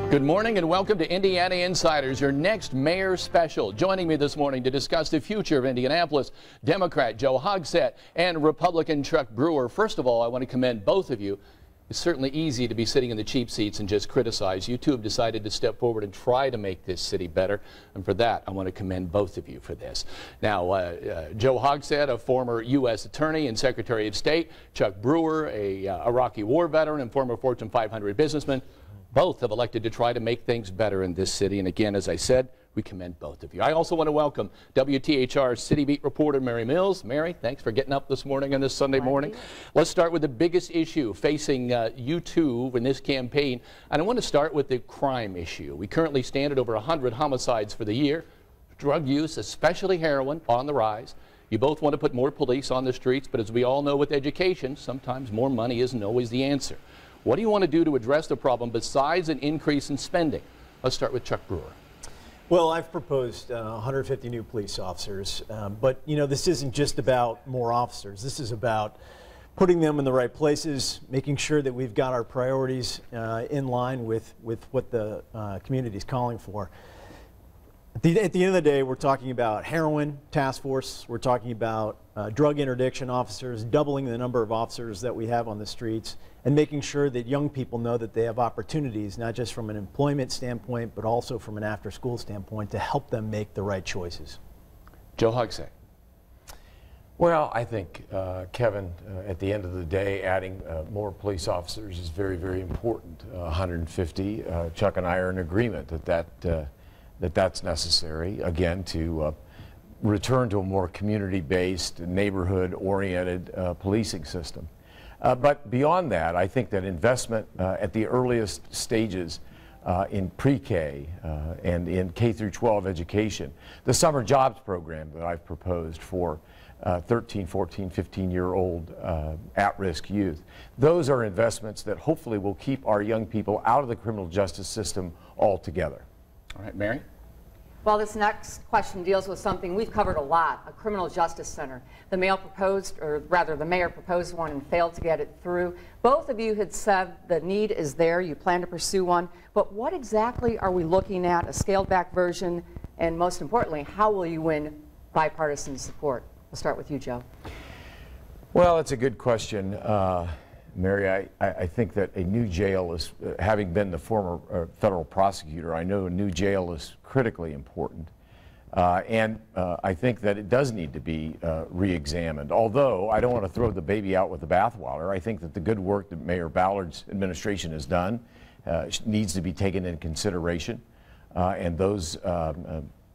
Good morning and welcome to Indiana Insiders, your next mayor special. Joining me this morning to discuss the future of Indianapolis, Democrat Joe Hogsett and Republican Chuck Brewer. First of all, I want to commend both of you. It's certainly easy to be sitting in the cheap seats and just criticize. You two have decided to step forward and try to make this city better, and for that, I want to commend both of you for this. Now, Joe Hogsett, a former U.S. Attorney and Secretary of State, Chuck Brewer, a Iraqi war veteran and former Fortune 500 businessman, both have elected to try to make things better in this city. And again, as I said, we commend both of you. I also want to welcome WTHR City Beat reporter Mary Mills. Mary, thanks for getting up this morning on this Sunday morning. Let's start with the biggest issue facing you two in this campaign. And I want to start with the crime issue. We currently stand at over 100 homicides for the year. Drug use, especially heroin, on the rise. You both want to put more police on the streets, but as we all know with education, sometimes more money isn't always the answer. What do you want to do to address the problem besides an increase in spending? Let's start with Chuck Brewer. Well, I've proposed 150 new police officers, but you know, this isn't just about more officers. This is about putting them in the right places, making sure that we've got our priorities in line with what the community is calling for. At the end of the day, we're talking about heroin task force. We're talking about drug interdiction officers, doubling the number of officers that we have on the streets, and making sure that young people know that they have opportunities, not just from an employment standpoint, but also from an after-school standpoint, to help them make the right choices. Joe Hogsett. Well, I think, Kevin, at the end of the day, adding more police officers is very, very important. 150. Chuck and I are in agreement that that's necessary, again, to return to a more community-based, neighborhood-oriented policing system. But beyond that, I think that investment at the earliest stages in pre-K and in K through 12 education, the summer jobs program that I've proposed for 13, 14, 15-year-old at-risk youth, those are investments that hopefully will keep our young people out of the criminal justice system altogether. All right, Mary? Well, this next question deals with something we've covered a lot, a criminal justice center. The mayor proposed one and failed to get it through. Both of you had said the need is there, you plan to pursue one, but what exactly are we looking at, a scaled back version, and most importantly, how will you win bipartisan support? We'll start with you, Joe. Well, it's a good question. Mary, I think that a new jail is, having been the former federal prosecutor, I know a new jail is critically important. I think that it does need to be re-examined. Although I don't want to throw the baby out with the bathwater, I think that the good work that Mayor Ballard's administration has done needs to be taken into consideration. And those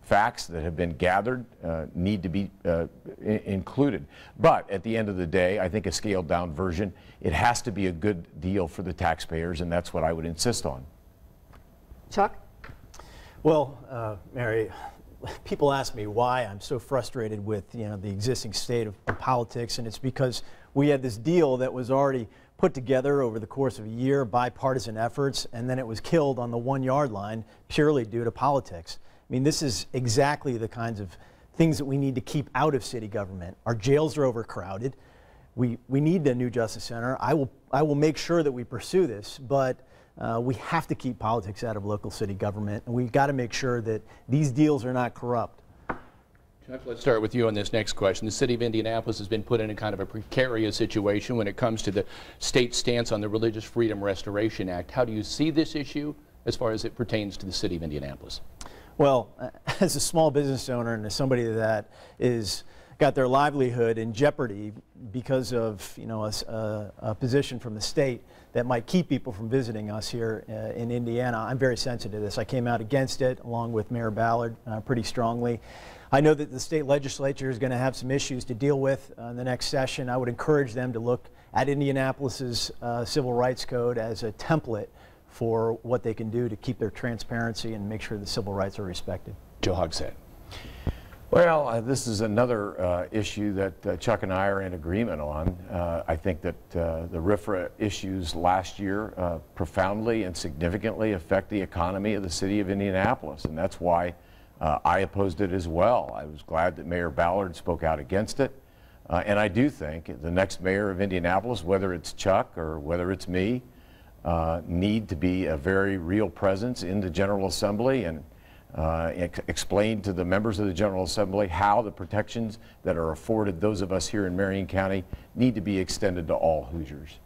facts that have been gathered need to be included. But at the end of the day, I think a scaled down version, it has to be a good deal for the taxpayers, and that's what I would insist on. Chuck? Well, Mary, people ask me why I'm so frustrated with the existing state of politics, and it's because we had this deal that was already put together over the course of a year, bipartisan efforts, and then it was killed on the 1-yard line purely due to politics. I mean, this is exactly the kinds of things that we need to keep out of city government. Our jails are overcrowded. We need a new justice center. I will make sure that we pursue this, but we have to keep politics out of local city government, and we've got to make sure that these deals are not corrupt. Chuck, let's start with you on this next question. The city of Indianapolis has been put in a kind of a precarious situation when it comes to the state stance on the Religious Freedom Restoration Act. How do you see this issue as far as it pertains to the city of Indianapolis? Well, as a small business owner and as somebody that is got their livelihood in jeopardy because of a position from the state that might keep people from visiting us here in Indiana, I'm very sensitive to this. I came out against it along with Mayor Ballard pretty strongly. I know that the state legislature is going to have some issues to deal with in the next session. I would encourage them to look at Indianapolis's Civil Rights Code as a template for what they can do to keep their transparency and make sure the civil rights are respected. Joe Hogsett. Well, this is another issue that Chuck and I are in agreement on. I think that the RFRA issues last year profoundly and significantly affect the economy of the city of Indianapolis, and that's why I opposed it as well. I was glad that Mayor Ballard spoke out against it. And I do think the next mayor of Indianapolis, whether it's Chuck or whether it's me, need to be a very real presence in the General Assembly and explain to the members of the General Assembly how the protections that are afforded those of us here in Marion County need to be extended to all Hoosiers.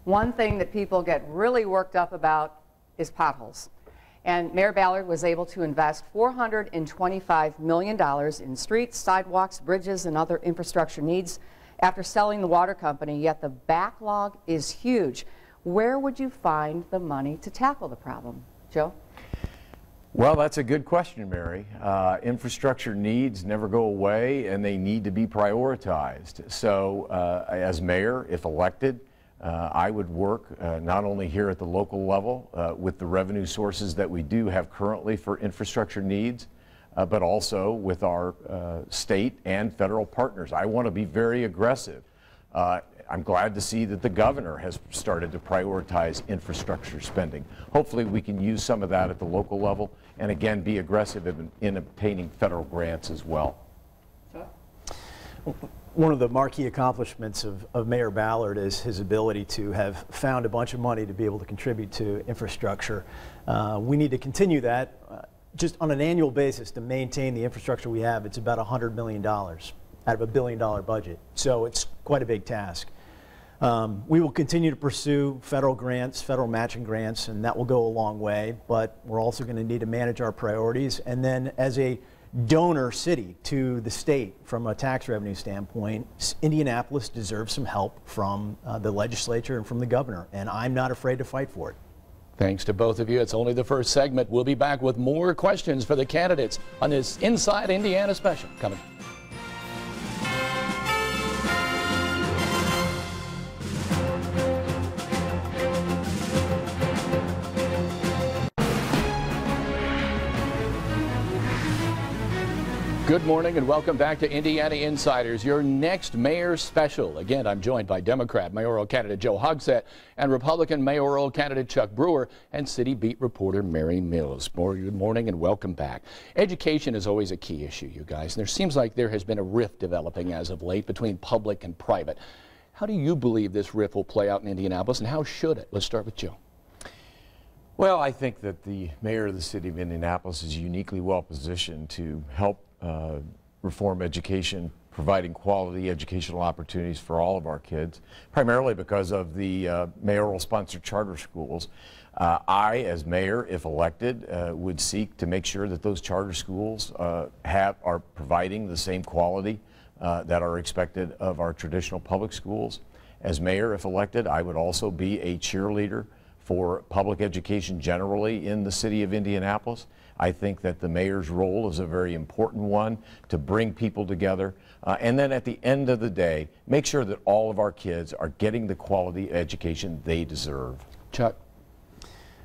One thing that people get really worked up about is potholes. And Mayor Ballard was able to invest $425 million in streets, sidewalks, bridges, and other infrastructure needs after selling the water company, yet the backlog is huge. Where would you find the money to tackle the problem? Joe? Well, that's a good question, Mary. Infrastructure needs never go away, and they need to be prioritized. So as mayor, if elected, I would work not only here at the local level with the revenue sources that we do have currently for infrastructure needs, but also with our state and federal partners. I want to be very aggressive. I'm glad to see that the governor has started to prioritize infrastructure spending. Hopefully we can use some of that at the local level and again be aggressive in obtaining federal grants as well. One of the marquee accomplishments of Mayor Ballard is his ability to have found a bunch of money to be able to contribute to infrastructure. We need to continue that just on an annual basis to maintain the infrastructure we have. It's about $100 million out of a $1 billion budget. So it's quite a big task. We will continue to pursue federal grants, federal matching grants, and that will go a long way, but we're also going to need to manage our priorities. And then as a donor city to the state from a tax revenue standpoint, Indianapolis deserves some help from the legislature and from the governor, and I'm not afraid to fight for it. Thanks to both of you. It's only the first segment. We'll be back with more questions for the candidates on this Inside Indiana special coming. Good morning and welcome back to Indiana Insiders, your next mayor special. Again, I'm joined by Democrat mayoral candidate Joe Hogsett and Republican mayoral candidate Chuck Brewer and City Beat reporter Mary Mills. Good morning and welcome back. Education is always a key issue, you guys, and there seems like there has been a rift developing as of late between public and private. How do you believe this rift will play out in Indianapolis, and how should it? Let's start with Joe. Well, I think that the mayor of the city of Indianapolis is uniquely well positioned to help reform education, providing quality educational opportunities for all of our kids, primarily because of the mayoral sponsored charter schools. I, as mayor, if elected, would seek to make sure that those charter schools are providing the same quality that are expected of our traditional public schools. As mayor, if elected, I would also be a cheerleader for public education generally in the city of Indianapolis. I think that the mayor's role is a very important one to bring people together and then at the end of the day make sure that all of our kids are getting the quality education they deserve. Chuck.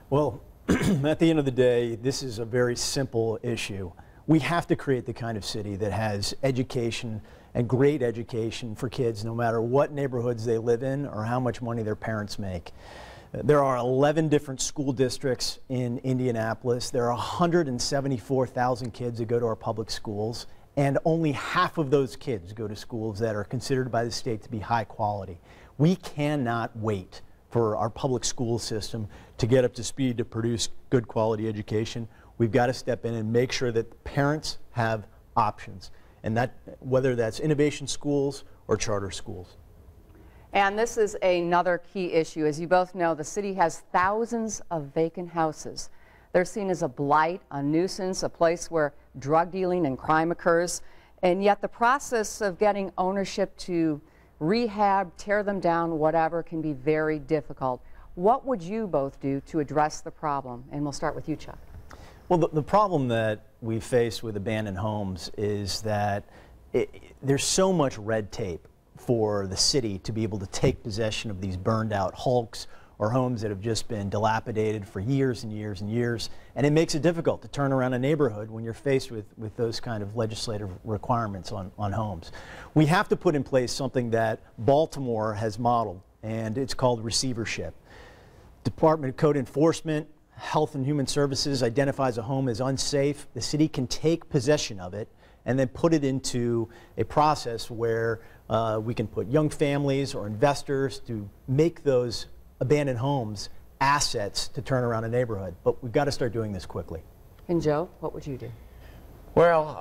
Well, at the end of the day, this is a very simple issue. We have to create the kind of city that has education and great education for kids no matter what neighborhoods they live in or how much money their parents make. There are 11 different school districts in Indianapolis. There are 174,000 kids that go to our public schools, and only half of those kids go to schools that are considered by the state to be high quality. We cannot wait for our public school system to get up to speed to produce good quality education. We've got to step in and make sure that parents have options, and that whether that's innovation schools or charter schools. And this is another key issue. As you both know, the city has thousands of vacant houses. They're seen as a blight, a nuisance, a place where drug dealing and crime occurs. And yet the process of getting ownership to rehab, tear them down, whatever, can be very difficult. What would you both do to address the problem? And we'll start with you, Chuck. Well, the problem that we face with abandoned homes is that there's so much red tape for the city to be able to take possession of these burned out hulks or homes that have just been dilapidated for years and years and years. And it makes it difficult to turn around a neighborhood when you're faced with those kind of legislative requirements on homes. We have to put in place something that Baltimore has modeled, and it's called receivership. Department of Code Enforcement, Health and Human Services identifies a home as unsafe. The city can take possession of it and then put it into a process where we can put young families or investors to make those abandoned homes assets to turn around a neighborhood. But we've got to start doing this quickly. And Joe, what would you do? Well,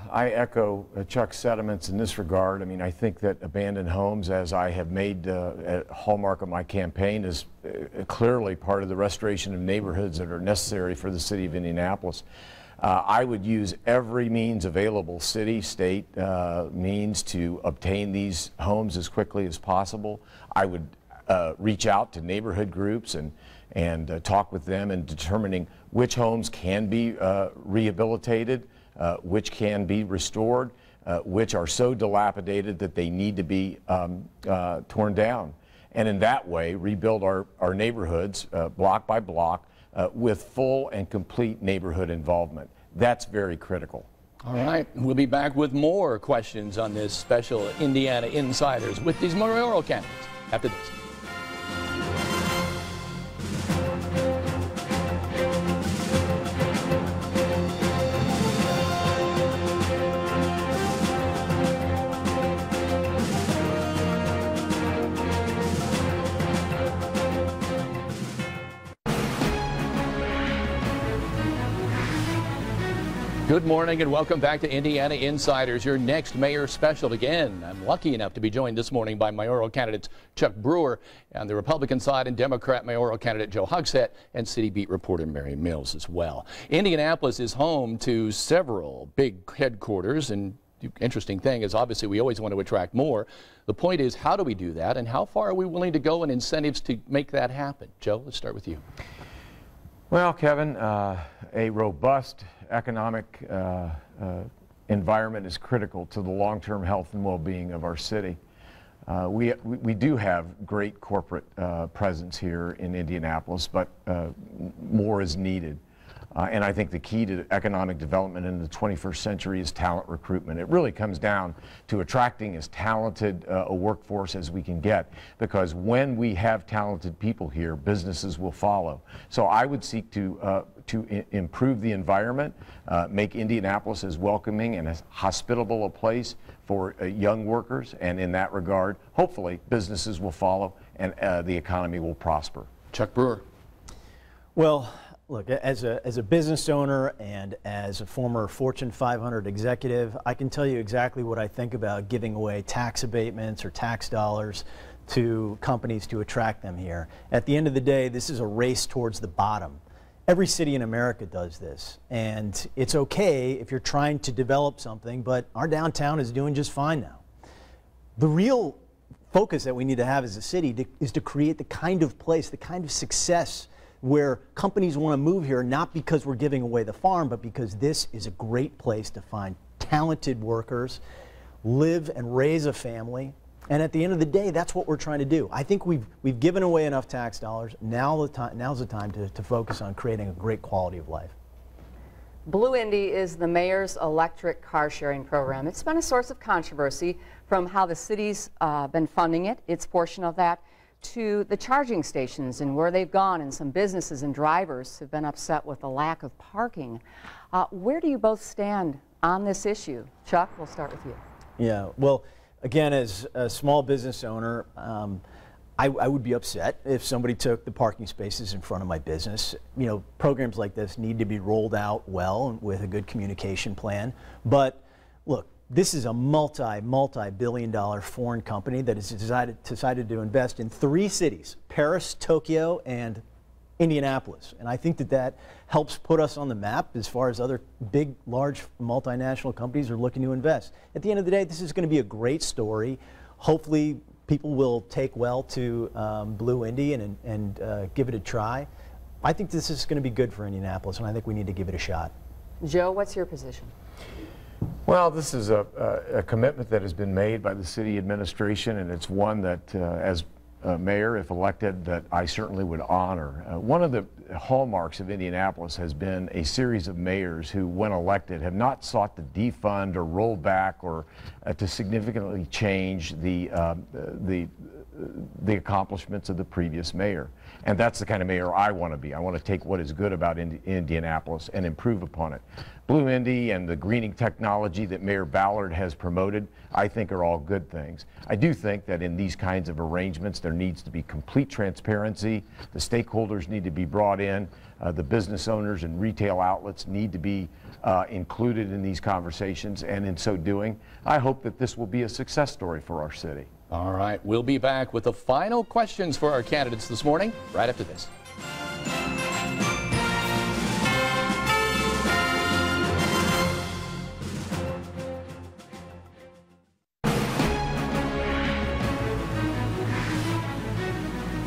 I echo Chuck's sentiments in this regard. I mean, I think that abandoned homes, as I have made a hallmark of my campaign, is clearly part of the restoration of neighborhoods that are necessary for the city of Indianapolis. I would use every means available, city, state means, to obtain these homes as quickly as possible. I would reach out to neighborhood groups and talk with them in determining which homes can be rehabilitated, which can be restored, which are so dilapidated that they need to be torn down. And in that way, rebuild our neighborhoods block by block with full and complete neighborhood involvement. That's very critical. All right, we'll be back with more questions on this special Indiana Insiders with these mayoral candidates after this. Good morning and welcome back to Indiana Insiders, your next mayor special. Again, I'm lucky enough to be joined this morning by mayoral candidates Chuck Brewer on the Republican side and Democrat mayoral candidate Joe Hogsett and City Beat reporter Mary Mills as well. Indianapolis is home to several big headquarters, and the interesting thing is obviously we always want to attract more. The point is, how do we do that and how far are we willing to go in incentives to make that happen? Joe, let's start with you. Well, Kevin, a robust economic environment is critical to the long-term health and well-being of our city. We do have great corporate presence here in Indianapolis, but more is needed. And I think the key to economic development in the 21st century is talent recruitment. It really comes down to attracting as talented a workforce as we can get, because when we have talented people here, businesses will follow. So I would seek to improve the environment, make Indianapolis as welcoming and as hospitable a place for young workers, and in that regard, hopefully businesses will follow and the economy will prosper. Chuck Brewer. Well, look, as a business owner and as a former Fortune 500 executive, I can tell you exactly what I think about giving away tax abatements or tax dollars to companies to attract them here. At the end of the day, this is a race towards the bottom. Every city in America does this, and it's okay if you're trying to develop something, but our downtown is doing just fine now. The real focus that we need to have as a city is to create the kind of place, the kind of success where companies want to move here, not because we're giving away the farm, but because this is a great place to find talented workers, live and raise a family. And at the end of the day, that's what we're trying to do. I think we've given away enough tax dollars. Now's the time to focus on creating a great quality of life. Blue Indy is the mayor's electric car sharing program. It's been a source of controversy from how the city's been funding it, its portion of that, to the charging stations and where they've gone, and some businesses and drivers have been upset with the lack of parking. Where do you both stand on this issue? Chuck, we'll start with you. Yeah, well, again, as a small business owner, I would be upset if somebody took the parking spaces in front of my business. You know, programs like this need to be rolled out well with a good communication plan. But look, this is a multi-billion-dollar foreign company that has decided to invest in 3 cities, Paris, Tokyo, and Indianapolis. And I think that helps put us on the map as far as other big, large multinational companies are looking to invest. At the end of the day, this is going to be a great story. Hopefully, people will take well to Blue Indy and give it a try. I think this is going to be good for Indianapolis, and I think we need to give it a shot. Joe, what's your position? Well, this is a commitment that has been made by the city administration, and it's one that, as mayor, if elected, that I certainly would honor. One of the hallmarks of Indianapolis has been a series of mayors who, when elected, have not sought to defund or roll back or to significantly change the the accomplishments of the previous mayor. And that's the kind of mayor I want to be. I want to take what is good about Indianapolis and improve upon it. Blue Indy and the greening technology that Mayor Ballard has promoted, I think are all good things. I do think that in these kinds of arrangements there needs to be complete transparency. The stakeholders need to be brought in. The business owners and retail outlets need to be included in these conversations, and in so doing, I hope that this will be a success story for our city. All right, we'll be back with the final questions for our candidates this morning, right after this.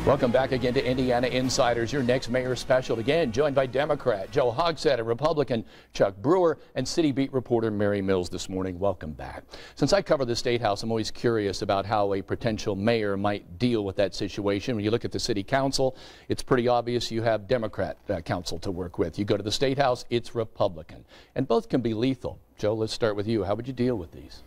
Welcome back again to Indiana Insiders, your next mayor special. Again, joined by Democrat Joe Hogsett, and Republican Chuck Brewer, and City Beat reporter Mary Mills this morning. Welcome back. Since I cover the State House, I'm always curious about how a potential mayor might deal with that situation. When you look at the City Council, it's pretty obvious you have Democrat council to work with. You go to the State House, it's Republican. And both can be lethal. Joe, let's start with you. How would you deal with these?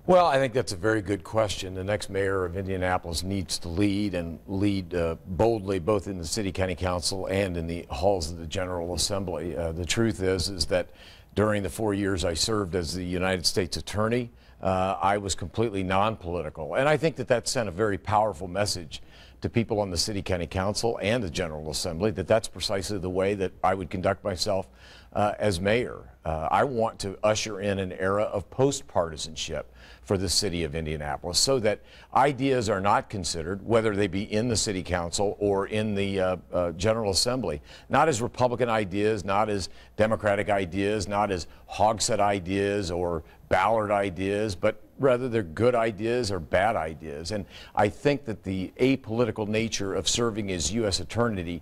Well, I think that's a very good question. The next mayor of Indianapolis needs to lead, and lead boldly, both in the City County Council and in the halls of the General Assembly. The truth is that during the 4 years I served as the United States Attorney, I was completely non-political. And I think that that sent a very powerful message to people on the City County Council and the General Assembly that that's precisely the way that I would conduct myself as mayor. I want to usher in an era of post-partisanship for the city of Indianapolis, so that ideas are not considered, whether they be in the City Council or in the General Assembly, not as Republican ideas, not as Democratic ideas, not as Hogsett ideas or Ballard ideas, but rather they're good ideas or bad ideas. And I think that the apolitical nature of serving as U.S. attorney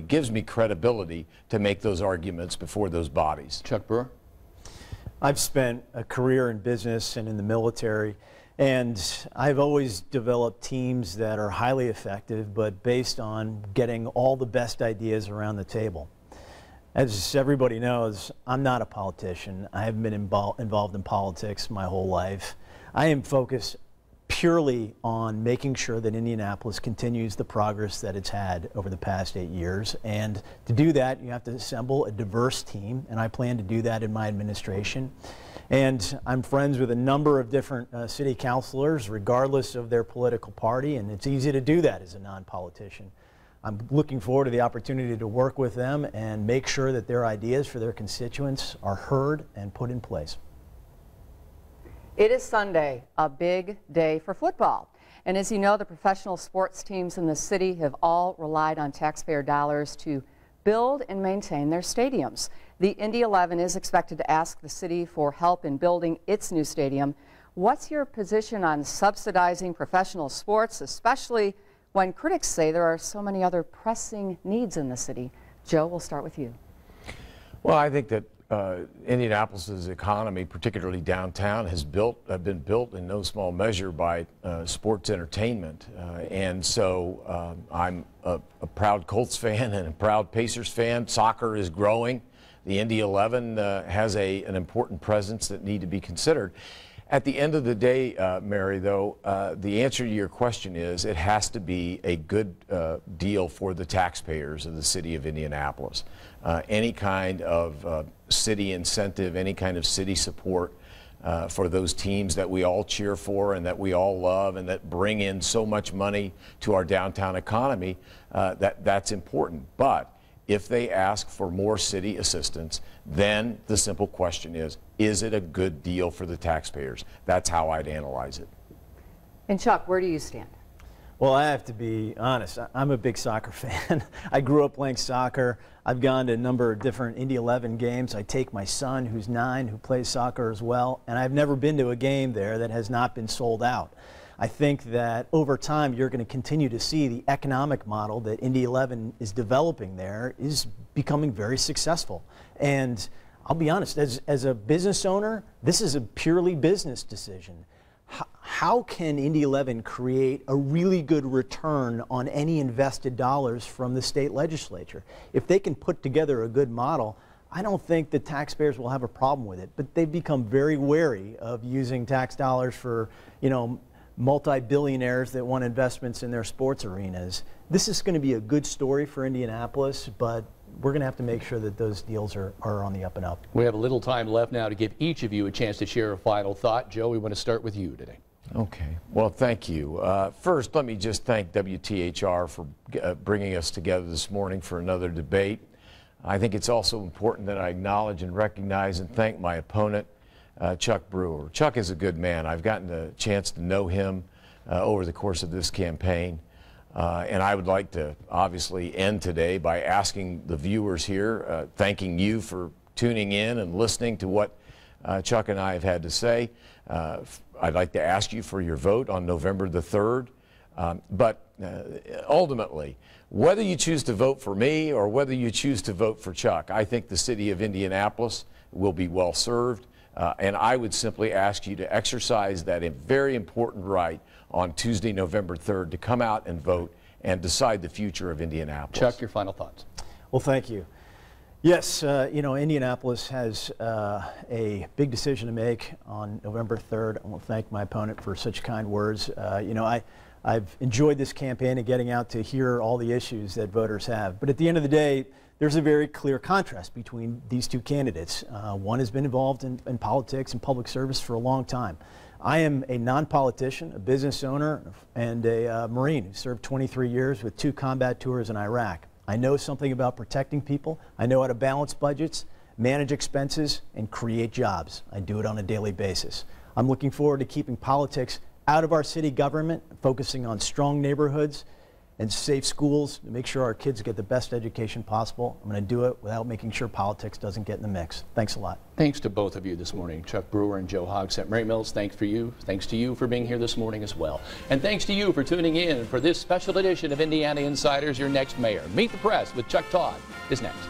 gives me credibility to make those arguments before those bodies. Chuck Brewer? I've spent a career in business and in the military, and I've always developed teams that are highly effective, but based on getting all the best ideas around the table. As everybody knows, I'm not a politician. I haven't been involved in politics my whole life. I am focused purely on making sure that Indianapolis continues the progress that it's had over the past 8 years. And to do that, you have to assemble a diverse team, and I plan to do that in my administration. And I'm friends with a number of different city councilors, regardless of their political party, and it's easy to do that as a non-politician. I'm looking forward to the opportunity to work with them and make sure that their ideas for their constituents are heard and put in place. It is Sunday, a big day for football. And as you know, the professional sports teams in the city have all relied on taxpayer dollars to build and maintain their stadiums. The Indy 11 is expected to ask the city for help in building its new stadium. What's your position on subsidizing professional sports, especially when critics say there are so many other pressing needs in the city? Joe, we'll start with you. Well, I think that Indianapolis's economy, particularly downtown, has been built in no small measure by sports entertainment. And so I'm a proud Colts fan and a proud Pacers fan. Soccer is growing. The Indy 11 has an important presence that need to be considered. At the end of the day, Mary, though, the answer to your question is it has to be a good deal for the taxpayers of the city of Indianapolis. Any kind of city incentive, any kind of city support for those teams that we all cheer for and that we all love and that bring in so much money to our downtown economy, that's important. But if they ask for more city assistance, then the simple question is it a good deal for the taxpayers? That's how I'd analyze it. And Chuck, where do you stand? Well, I have to be honest. I'm a big soccer fan. I grew up playing soccer. I've gone to a number of different Indy 11 games. I take my son, who's 9, who plays soccer as well, and I've never been to a game there that has not been sold out. I think that over time you're going to continue to see the economic model that Indy 11 is developing there is becoming very successful. And I'll be honest, as a business owner, this is a purely business decision. How can Indy 11 create a really good return on any invested dollars from the state legislature? If they can put together a good model, I don't think the taxpayers will have a problem with it. But they've become very wary of using tax dollars for, multi-billionaires that want investments in their sports arenas. This is going to be a good story for Indianapolis, but we're going to have to make sure that those deals are on the up and up. We have a little time left now to give each of you a chance to share a final thought. Joe, we want to start with you today. Okay. Well, thank you. First, let me just thank WTHR for bringing us together this morning for another debate. I think it's also important that I acknowledge and recognize and thank my opponent, Chuck Brewer. Chuck is a good man. I've gotten a chance to know him over the course of this campaign. And I would like to obviously end today by asking the viewers here, thanking you for tuning in and listening to what Chuck and I have had to say. I'd like to ask you for your vote on November the 3rd. But ultimately, whether you choose to vote for me or whether you choose to vote for Chuck, I think the city of Indianapolis will be well served. And I would simply ask you to exercise that very important right on Tuesday, November 3rd, to come out and vote and decide the future of Indianapolis. Chuck, your final thoughts. Well, thank you. Yes, you know, Indianapolis has a big decision to make on November 3rd. I want to thank my opponent for such kind words. You know, I've enjoyed this campaign and getting out to hear all the issues that voters have. But at the end of the day, there's a very clear contrast between these two candidates. One has been involved in politics and public service for a long time. I am a non-politician, a business owner, and a Marine who served 23 years with 2 combat tours in Iraq. I know something about protecting people. I know how to balance budgets, manage expenses, and create jobs. I do it on a daily basis. I'm looking forward to keeping politics out of our city government, focusing on strong neighborhoods and safe schools to make sure our kids get the best education possible. I'm going to do it without making sure politics doesn't get in the mix. Thanks a lot. Thanks to both of you this morning, Chuck Brewer and Joe Hogsett. Mary Mills, thanks for you. Thanks to you for being here this morning as well. And thanks to you for tuning in for this special edition of Indiana Insiders, your next mayor. Meet the Press with Chuck Todd is next.